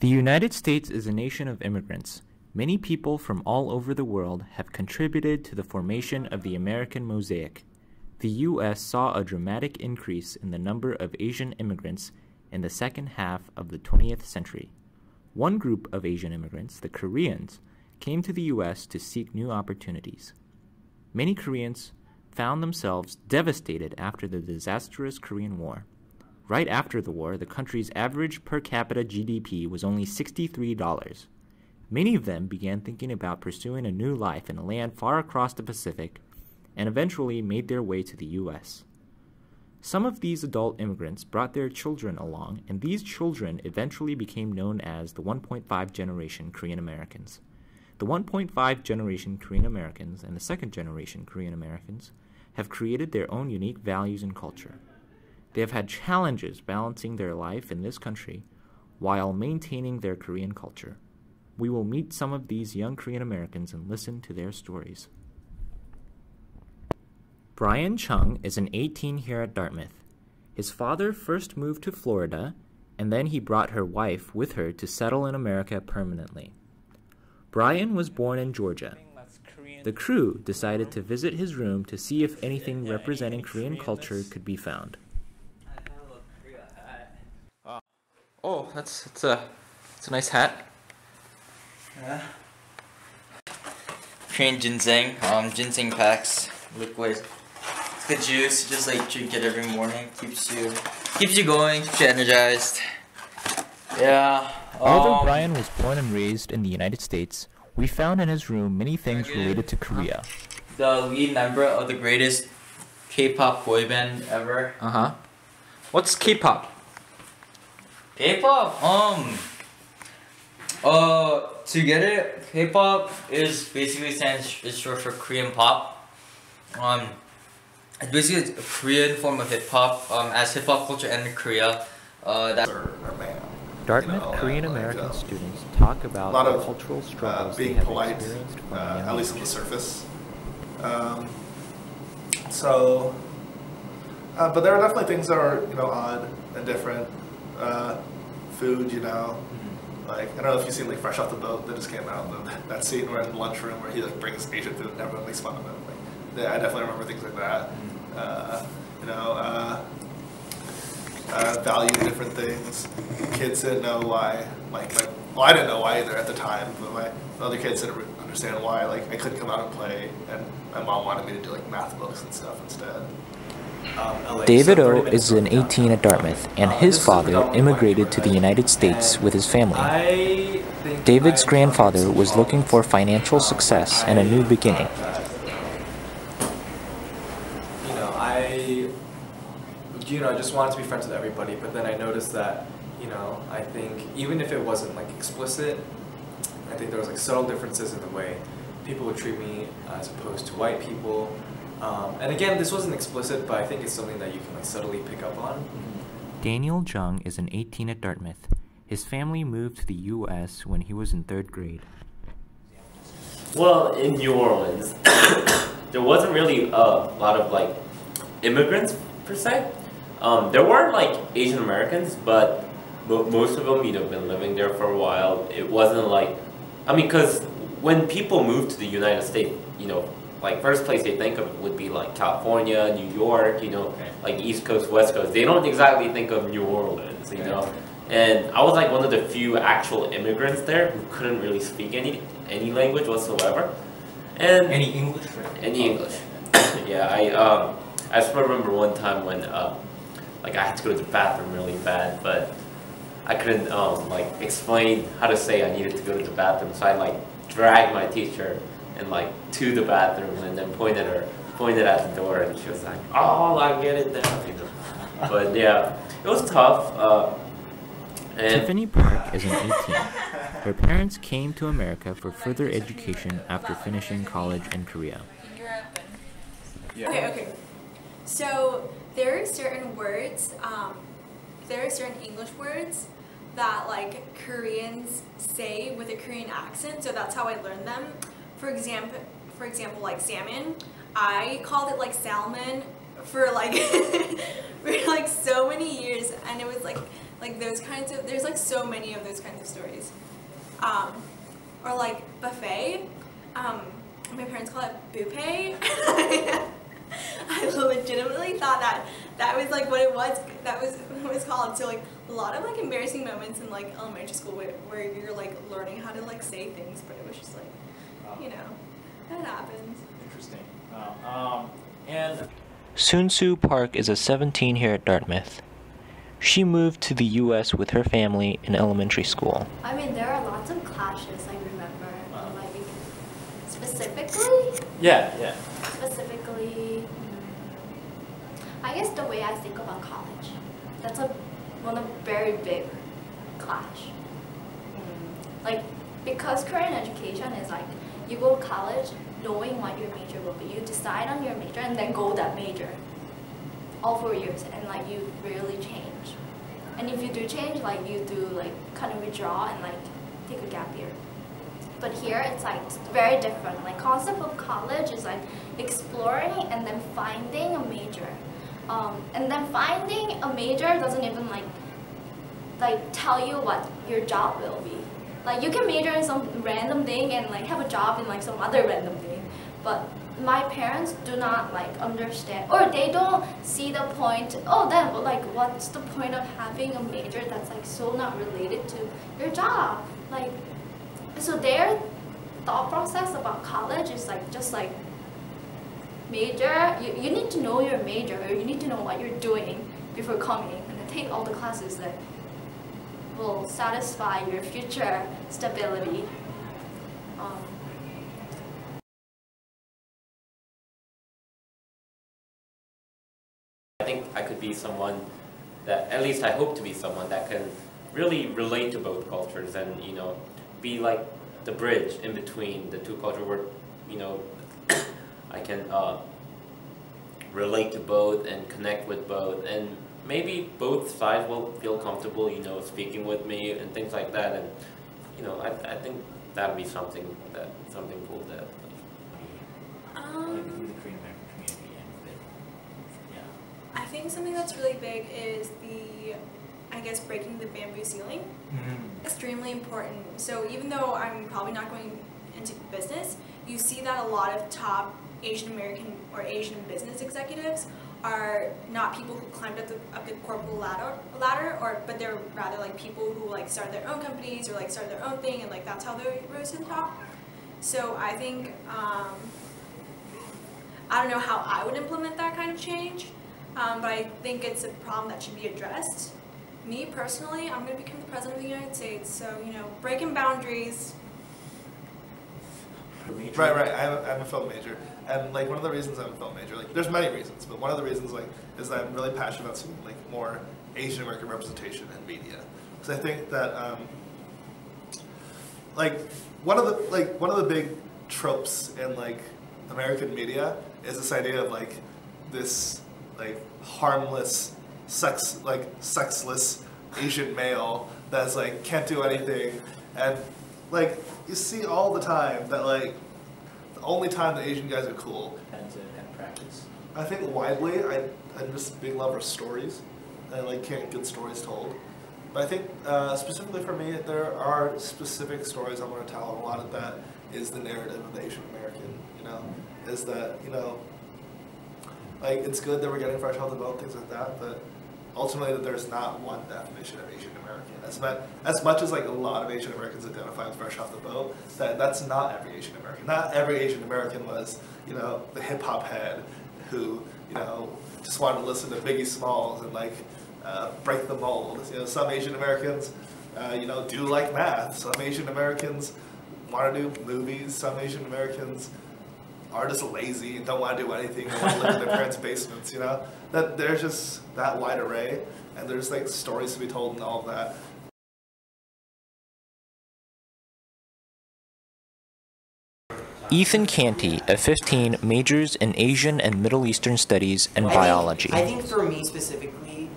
The United States is a nation of immigrants. Many people from all over the world have contributed to the formation of the American mosaic. The U.S. saw a dramatic increase in the number of Asian immigrants in the second half of the 20th century. One group of Asian immigrants, the Koreans, came to the U.S. to seek new opportunities. Many Koreans found themselves devastated after the disastrous Korean War. Right after the war, the country's average per capita GDP was only $63. Many of them began thinking about pursuing a new life in a land far across the Pacific and eventually made their way to the U.S. Some of these adult immigrants brought their children along, and these children eventually became known as the 1.5 generation Korean Americans. The 1.5 generation Korean Americans and the second generation Korean Americans have created their own unique values and culture. They have had challenges balancing their life in this country while maintaining their Korean culture. We will meet some of these young Korean Americans and listen to their stories. Brian Chung is an 18 here at Dartmouth. His father first moved to Florida, and then he brought her wife with her to settle in America permanently. Brian was born in Georgia. The crew decided to visit his room to see if anything representing Korean culture could be found. Oh, it's a nice hat. Yeah. Korean ginseng, ginseng packs, liquid. It's good juice. You just like drink it every morning. Keeps you going, keeps you energized. Yeah. Although Brian was born and raised in the United States, we found in his room many things related to Korea. The lead member of the greatest K-pop boy band ever. What's K-pop? K-pop, to get it, K-pop is basically it's short for Korean pop. It's basically a Korean form of hip hop. As hip hop culture entered Korea, Dartmouth Korean American students talk about the cultural struggles they have experienced from at least on the surface. But there are definitely things that are odd and different. Food, like I don't know if you've seen like Fresh Off the Boat that just came out. That scene where in the lunchroom where he like brings Asian food and everyone makes fun of him. Like, yeah, I definitely remember things like that. Value different things. Kids didn't know why. Well, I didn't know why either at the time, but my other kids didn't understand why. Like I couldn't come out and play, and my mom wanted me to do like math books and stuff instead. David O is an 18 at Dartmouth, and his father immigrated to the United States with his family. David's grandfather was looking for financial success and a new beginning. I just wanted to be friends with everybody, but then I noticed that, I think even if it wasn't like explicit, I think there was like subtle differences in the way people would treat me as opposed to white people. And again, this wasn't explicit, but I think it's something that you can like subtly pick up on. Daniel Jung is an 18 at Dartmouth. His family moved to the U.S. when he was in 3rd grade. Well, in New Orleans, there wasn't really a lot of like immigrants per se. There were like Asian Americans, but most of them, been living there for a while. It wasn't like, because when people move to the United States, like first place they think of would be like California, New York, like East Coast, West Coast. They don't exactly think of New Orleans, And I was like one of the few actual immigrants there who couldn't really speak any language whatsoever. And Any English? Any English. Yeah, I just remember one time when like I had to go to the bathroom really bad, but I couldn't like explain how to say I needed to go to the bathroom, so I like dragged my teacher and like to the bathroom and then pointed at the door, and she was like, "Oh, I get it now." But yeah, it was tough. Tiffany Park is an 18. Her parents came to America for further education after finishing college in Korea. Yeah. Okay. So there are certain words, there are certain English words that like Koreans say with a Korean accent, so that's how I learned them. For example, like salmon, I called it like salmon for like for like so many years, and it was like Like those kinds of, there's like so many of those kinds of stories. Or like buffet. My parents call it buffet. I legitimately thought that was like what it was. That was what it was called. So like a lot of like embarrassing moments in like elementary school where you're like learning how to like say things, but it was just like, you know, that happens. Interesting. And Sun Soo Park is a 17 here at Dartmouth. She moved to the U.S. with her family in elementary school. I mean, there are lots of clashes, I remember. Like, specifically? Yeah. Specifically, I guess the way I think about college. That's one very big clash. Like, because Korean education is like, you go to college knowing what your major will be. You decide on your major and then go that major. All 4 years, and like you rarely change. And if you do change, like you do like kind of withdraw and like take a gap year. But here it's like very different. Like concept of college is like exploring and then finding a major. And then finding a major doesn't even like tell you what your job will be. Like you can major in some random thing and like have a job in like some other random thing. But my parents do not like understand, or they don't see the point. Oh, then like what's the point of having a major that's like so not related to your job? Like, so their thought process about college is like just like major. You need to know your major, or you need to know what you're doing before coming, and then take all the classes that will satisfy your future stability. I think I could be someone that, at least I hope to be someone that can really relate to both cultures and, you know, be like the bridge in between the two cultures where, you know, I can relate to both and connect with both, and maybe both sides will feel comfortable, you know, speaking with me and things like that. And, you know, I think that would be something cool that. I think something that's really big is I guess breaking the bamboo ceiling. Extremely important. So even though I'm probably not going into business, you see that a lot of top Asian American or Asian business executives are not people who climbed up the corporate ladder, but they're rather like people who like started their own companies or like started their own thing, and like that's how they rose to the top. So I think I don't know how I would implement that kind of change. But I think it's a problem that should be addressed. Me personally, I'm going to become the president of the United States, so, you know, breaking boundaries. Right. I'm a film major, and like one of the reasons I'm a film major, like there's many reasons, but one of the reasons like is that I'm really passionate about seeing like more Asian American representation in media, because I think that like one of the big tropes in like American media is this idea of like this like harmless, sexless Asian male that's like can't do anything, and like you see all the time that like the only time that Asian guys are cool. And practice. I think widely, I'm just a big lover of stories, and I like get good stories told. But I think specifically for me, there are specific stories I want to tell, and a lot of that is the narrative of the Asian American. You know, is that, you know, like it's good that we're getting fresh off the boat, things like that, but ultimately that there's not one definition of Asian American. As much as like a lot of Asian Americans identify as fresh off the boat, that's not every Asian American. Not every Asian American was, you know, the hip hop head who, you know, just wanted to listen to Biggie Smalls and like break the mold. You know, some Asian Americans, you know, do like math. Some Asian Americans want to do movies. Some Asian Americans are just lazy and don't want to do anything. They want to live in their parents' basements, you know? That there's just that wide array, and there's like stories to be told and all of that. Ethan Canty, at 15, majors in Asian and Middle Eastern Studies and Biology. I think for me specifically,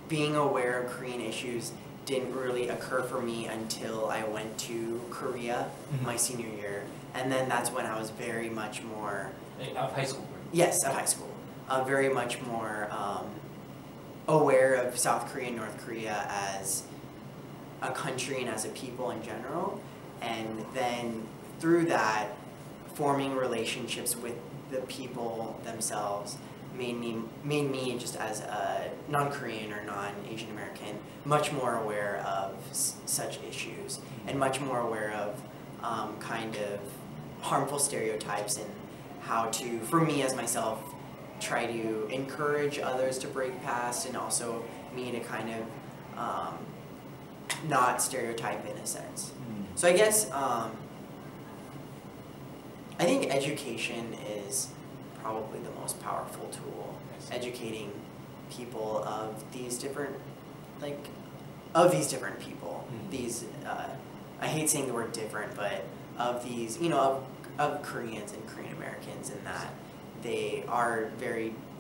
being aware of Korean issues didn't really occur for me until I went to Korea my senior year, and then that's when I was very much more Of high school. yes, of high school. very much more aware of South Korea and North Korea as a country and as a people in general, and then through that, forming relationships with the people themselves made me just as a non-Korean or non-Asian American much more aware of such issues and much more aware of kind of harmful stereotypes and how to, for me as myself, try to encourage others to break past, and also me to kind of not stereotype in a sense. So I guess I think education is probably the most powerful tool. Educating people of these different, people. These, I hate saying the word different, but of these, of Koreans and Korean Americans, in that they are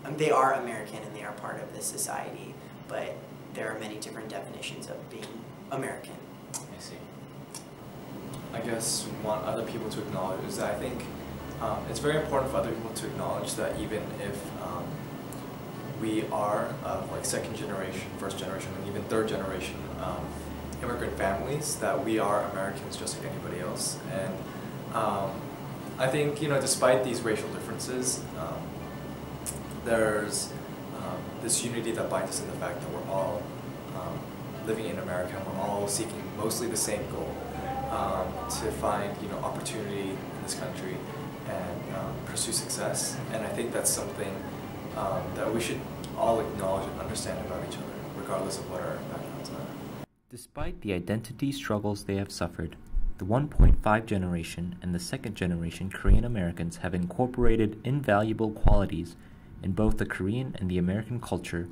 American and they are part of this society, but there are many different definitions of being American. I see. I guess want other people to acknowledge is that I think it's very important for other people to acknowledge that even if we are of second generation, first generation, and even third generation immigrant families, that we are Americans just like anybody else. And I think, despite these racial differences, there's this unity that binds us in the fact that we're all living in America, and we're all seeking mostly the same goal, to find opportunity in this country and pursue success. And I think that's something that we should all acknowledge and understand about each other, regardless of what our backgrounds are. Despite the identity struggles they have suffered, the 1.5 generation and the second generation Korean Americans have incorporated invaluable qualities in both the Korean and the American culture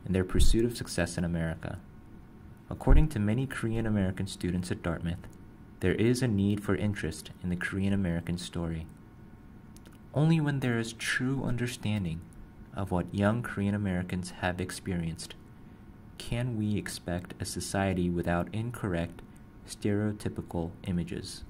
in their pursuit of success in America. According to many Korean American students at Dartmouth, there is a need for interest in the Korean American story. Only when there is true understanding of what young Korean Americans have experienced can we expect a society without incorrect, stereotypical images.